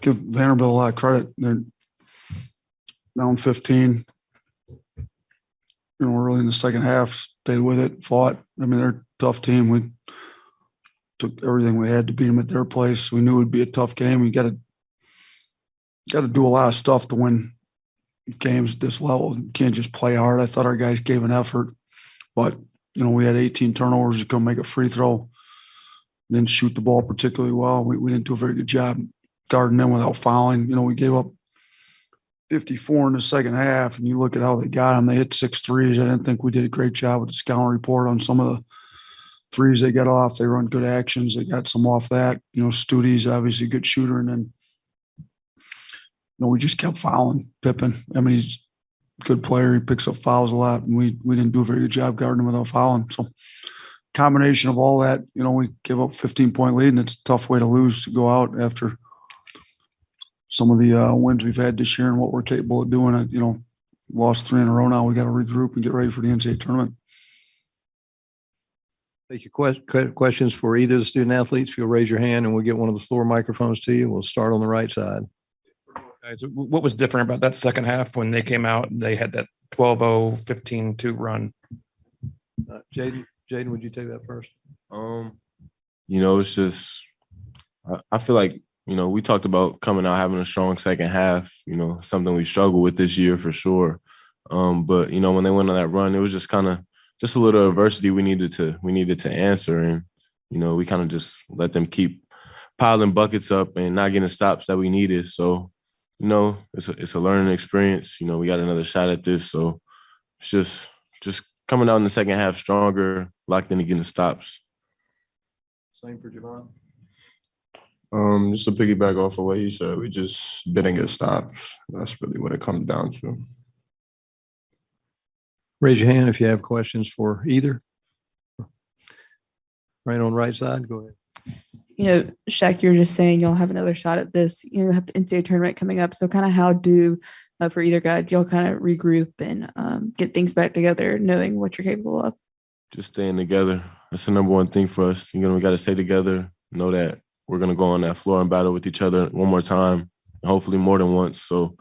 give Vanderbilt a lot of credit. They're down 15. Early in the second half, stayed with it, fought. I mean, they're a tough team. We took everything we had to beat them at their place. We knew it would be a tough game. We got to do a lot of stuff to win games at this level. You can't just play hard. I thought our guys gave an effort, but we had 18 turnovers to come make a free throw. Didn't shoot the ball particularly well. We didn't do a very good job guarding them without fouling. We gave up 54 in the second half, and you look at how they got them. They hit 6 threes. I didn't think we did a great job with the scouting report on some of the threes they got off. They run good actions. They got some off that. Studi's obviously a good shooter, and then we just kept fouling Pippen. I mean, he's a good player. He picks up fouls a lot, and we didn't do a very good job guarding him without fouling. So combination of all that, we give up 15-point lead, and it's a tough way to lose, to go out after some of the wins we've had this year and what we're capable of doing. Lost 3 in a row now. We got to regroup and get ready for the NCAA tournament. Take your questions for either of the student athletes. If you'll raise your hand and we'll get one of the floor microphones to you. We'll start on the right side. Guys, what was different about that second half when they came out and they had that 12-0, 15-2 run? Jaden, would you take that first? It's just, I feel like, we talked about coming out having a strong second half, something we struggled with this year for sure. But, when they went on that run, it was just kind of just a little adversity we needed to answer. And, we kind of just let them keep piling buckets up and not getting stops that we needed. So, it's a learning experience. We got another shot at this. So it's just coming out in the second half stronger, locked in against the stops. Same for Jahvon. Just to piggyback off of what he said, we just didn't get stops. That's really what it comes down to. Raise your hand if you have questions for either. Right on right side, go ahead. Shaq, you're just saying you'll have another shot at this. You have the NCAA tournament coming up. So kind of how do, for either guy, you'll kind of regroup and get things back together, knowing what you're capable of? Just staying together. That's the number one thing for us. We got to stay together, know that we're going to go on that floor and battle with each other one more time, and hopefully more than once. So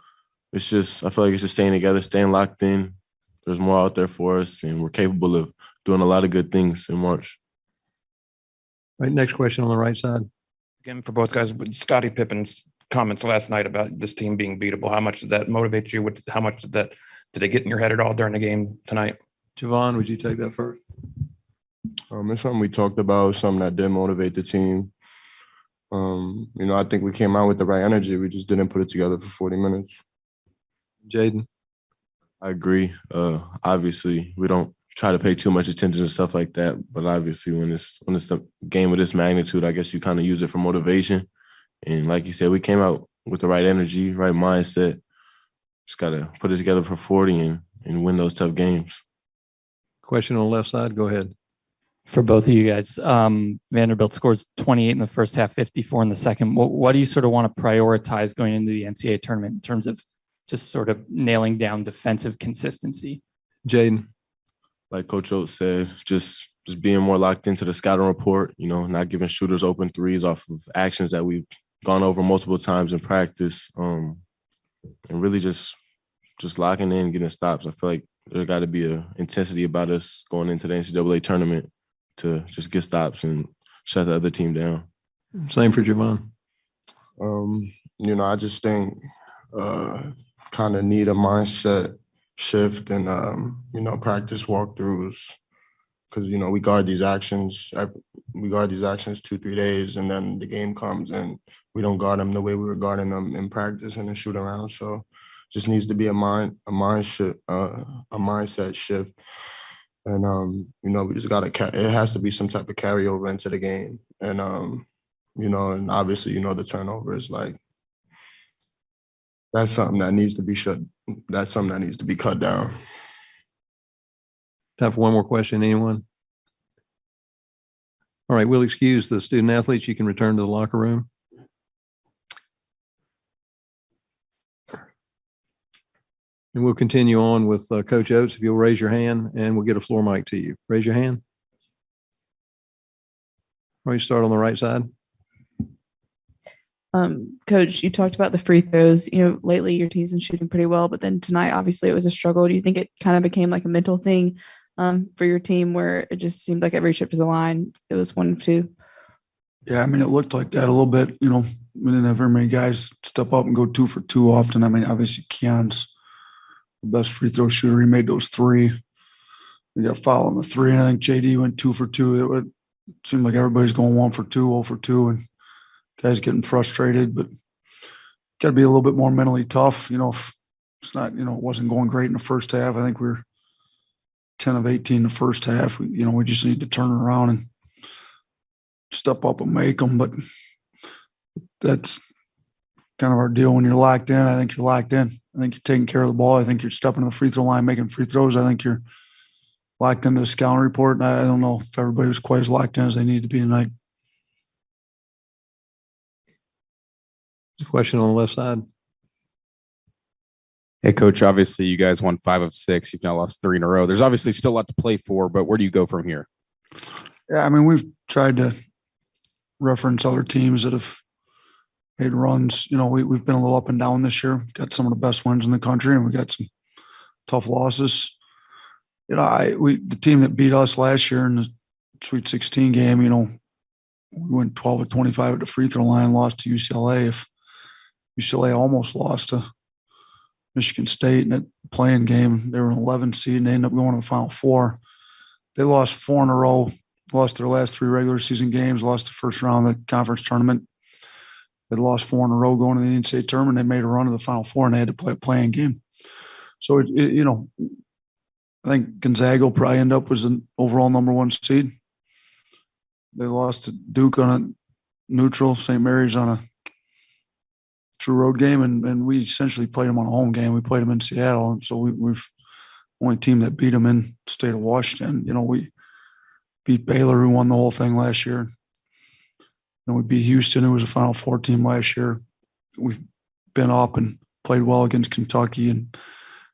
I feel like it's just staying together, staying locked in. There's more out there for us, and we're capable of doing a lot of good things in March. Right, next question on the right side. Again, for both guys, Scottie Pippen's comments last night about this team being beatable, how much did that motivate you? How much did they get in your head at all during the game tonight? Jahvon, would you take that first? It's something we talked about, something that did motivate the team. I think we came out with the right energy. We just didn't put it together for 40 minutes. Jaden? I agree. Obviously, we don't try to pay too much attention to stuff like that, but obviously when it's a game of this magnitude, I guess you kind of use it for motivation. And like you said, we came out with the right energy, right mindset. Just got to put it together for 40 and win those tough games. Question on the left side, go ahead. For both of you guys, Vanderbilt scores 28 in the first half, 54 in the second. What do you sort of want to prioritize going into the NCAA tournament in terms of just sort of nailing down defensive consistency? Jaden? Like Coach Oats said, just being more locked into the scouting report, not giving shooters open threes off of actions that we've gone over multiple times in practice, and really just locking in, getting stops. I feel like there got to be an intensity about us going into the NCAA tournament to just get stops and shut the other team down. Same for Jahvon. I just think kind of need a mindset shift and, practice walkthroughs because, we guard these actions. We guard these actions 2-3 days, and then the game comes and we don't guard them the way we were guarding them in practice and in shoot around. So just needs to be a mindset shift. And, we just got to, it has to be some type of carryover into the game. And, and obviously, the turnover is like, that's something that needs to be that's something that needs to be cut down. Time for one more question, anyone? All right, we'll excuse the student athletes. You can return to the locker room. And we'll continue on with Coach Oats. If you'll raise your hand and we'll get a floor mic to you. Raise your hand. All right, start on the right side. Coach, you talked about the free throws. Lately your team's been shooting pretty well, but then tonight, obviously, it was a struggle. Do you think it kind of became like a mental thing for your team where it just seemed like every trip to the line, it was 1-2? Yeah, I mean, it looked like that a little bit. We didn't have very many guys step up and go 2 for 2 often. I mean, obviously, Keon's the best free throw shooter. He made those 3. We got fouled on the 3, and I think JD went 2 for 2. It seemed like everybody's going 1 for 2, 0 for 2, and guys getting frustrated. But got to be a little bit more mentally tough. If it's not, it wasn't going great in the first half. I think we were 10 of 18 in the first half. We just need to turn it around and step up and make them. But that's kind of our deal. When you're locked in, I think you're locked in. I think you're taking care of the ball. I think you're stepping to the free throw line, making free throws. I think you're locked into the scouting report. And I don't know if everybody was quite as locked in as they need to be tonight. Question on the left side. Hey, Coach, obviously you guys won 5 of 6. You've now lost 3 in a row. There's obviously still a lot to play for, but where do you go from here? Yeah, I mean, we've tried to reference other teams that have made runs. We've been a little up and down this year. Got some of the best wins in the country, and we got some tough losses. The team that beat us last year in the Sweet 16 game, we went 12 of 25 at the free throw line, lost to UCLA. If UCLA almost lost to Michigan State in that playing game, they were an 11 seed, and they ended up going to the Final Four. They lost 4 in a row, lost their last 3 regular season games, lost the first round of the conference tournament. They lost 4 in a row going to the NCAA tournament. They made a run to the Final Four, and they had to play a playing game. So, I think Gonzaga will probably end up as an overall number 1 seed. They lost to Duke on a neutral, St. Mary's on a true road game, and we essentially played them on a home game. We played them in Seattle, and so we've only team that beat them in the state of Washington. We beat Baylor, who won the whole thing last year. And we beat Houston, who was a Final Four team last year. We've been up and played well against Kentucky, and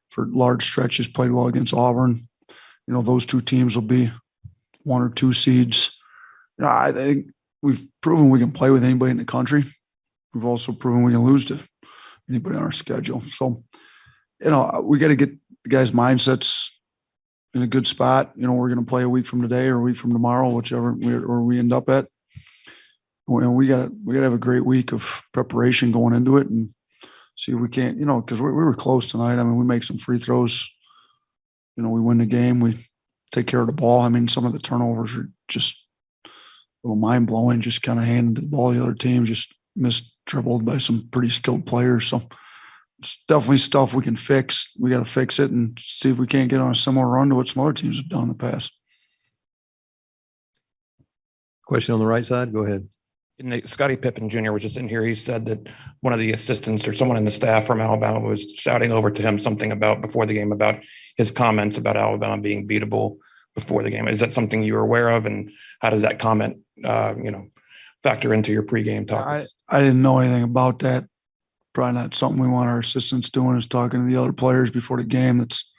for large stretches played well against Auburn. Those 2 teams will be 1 or 2 seeds. I think we've proven we can play with anybody in the country. We've also proven we can lose to anybody on our schedule. So, we got to get the guys' mindsets in a good spot. We're going to play a week from today or a week from tomorrow, whichever we end up at. And we got to have a great week of preparation going into it and see if we can't, because we were close tonight. I mean, we make some free throws. We win the game. We take care of the ball. I mean, some of the turnovers are just a little mind blowing. Just kind of handed the ball to the other team, just missed dribbled by some pretty skilled players. So it's definitely stuff we can fix. We got to fix it and see if we can't get on a similar run to what some other teams have done in the past. Question on the right side. Go ahead. Scottie Pippen Jr. was just in here. He said that one of the assistants or someone in the staff from Alabama was shouting over to him something about before the game about his comments about Alabama being beatable before the game. Is that something you were aware of? And how does that comment, factor into your pregame talk? I didn't know anything about that. Probably not something we want our assistants doing, is talking to the other players before the game. That's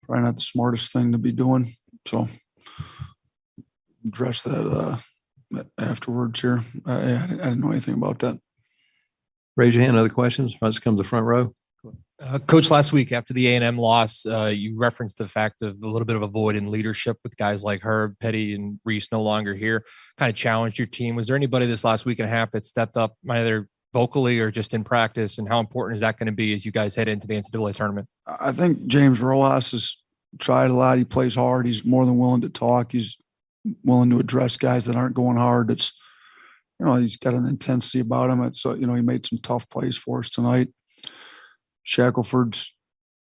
probably not the smartest thing to be doing. So address that afterwards here. I didn't know anything about that. Raise your hand. Other questions? Let's come to the front row. Coach, last week after the A&M loss, you referenced the fact of a little bit of a void in leadership with guys like Herb, Petty, and Reese no longer here. Kind of challenged your team. Was there anybody this last week and a half that stepped up either vocally or just in practice? And how important is that going to be as you guys head into the NCAA tournament? I think James Rojas has tried a lot. He plays hard. He's more than willing to talk. He's willing to address guys that aren't going hard. It's, he's got an intensity about him. It's, he made some tough plays for us tonight. Shackelford's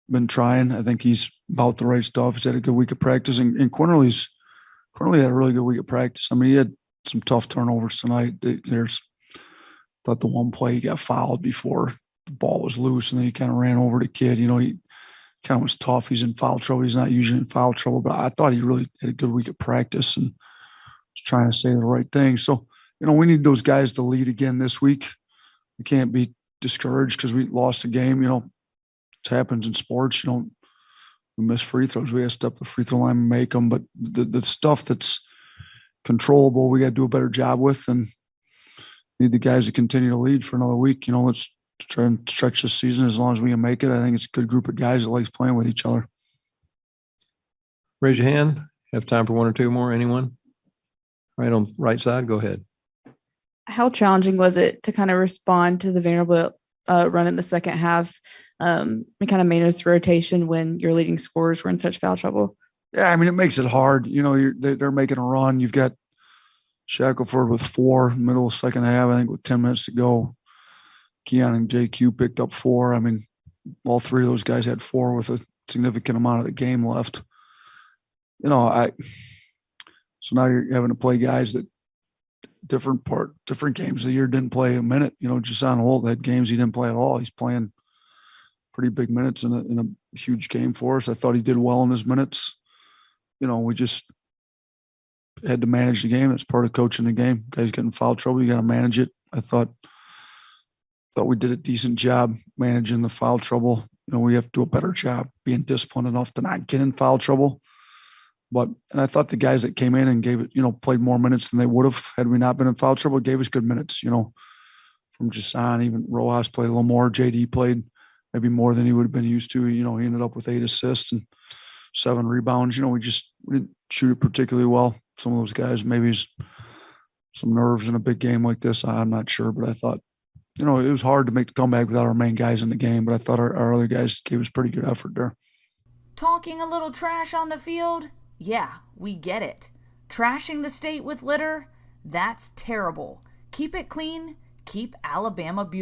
been trying. I think he's about the right stuff. He's had a good week of practice. And Quinerly had a really good week of practice. I mean, he had some tough turnovers tonight. Thought the one play he got fouled before the ball was loose, and then he kind of ran over the kid. He kind of was tough. He's in foul trouble. He's not usually in foul trouble, but I thought he really had a good week of practice and was trying to say the right thing. So, we need those guys to lead again this week. We can't be discouraged because we lost a game. It happens in sports. We miss free throws. We got to step the free throw line and make them. But the stuff that's controllable, we got to do a better job with. And need the guys to continue to lead for another week. Let's try and stretch this season as long as we can make it. I think it's a good group of guys that likes playing with each other. Raise your hand. Have time for one or two more. Anyone? Right on right side. Go ahead. How challenging was it to kind of respond to the Vanderbilt run in the second half and kind of manage the rotation when your leading scorers were in such foul trouble? Yeah, I mean, it makes it hard. They're making a run. You've got Shackelford with 4, middle of second half, I think with 10 minutes to go. Keon and JQ picked up 4. I mean, all 3 of those guys had 4 with a significant amount of the game left. So now you're having to play guys that different games of the year didn't play a minute. Jahvon Holt had games he didn't play at all. He's playing pretty big minutes in a huge game for us. I thought he did well in his minutes. We just had to manage the game. That's part of coaching the game. Guys getting foul trouble, you got to manage it. I thought we did a decent job managing the foul trouble. We have to do a better job being disciplined enough to not get in foul trouble. And I thought the guys that came in and gave it, played more minutes than they would have had we not been in foul trouble, gave us good minutes, from Jahvon, even Rojas played a little more. JD played maybe more than he would have been used to. He ended up with 8 assists and 7 rebounds. We didn't shoot it particularly well. Some of those guys, maybe some nerves in a big game like this. I'm not sure, but I thought, it was hard to make the comeback without our main guys in the game, but I thought our other guys gave us pretty good effort there. Talking a little trash on the field? Yeah, we get it. Trashing the state with litter? That's terrible. Keep it clean. Keep Alabama beautiful.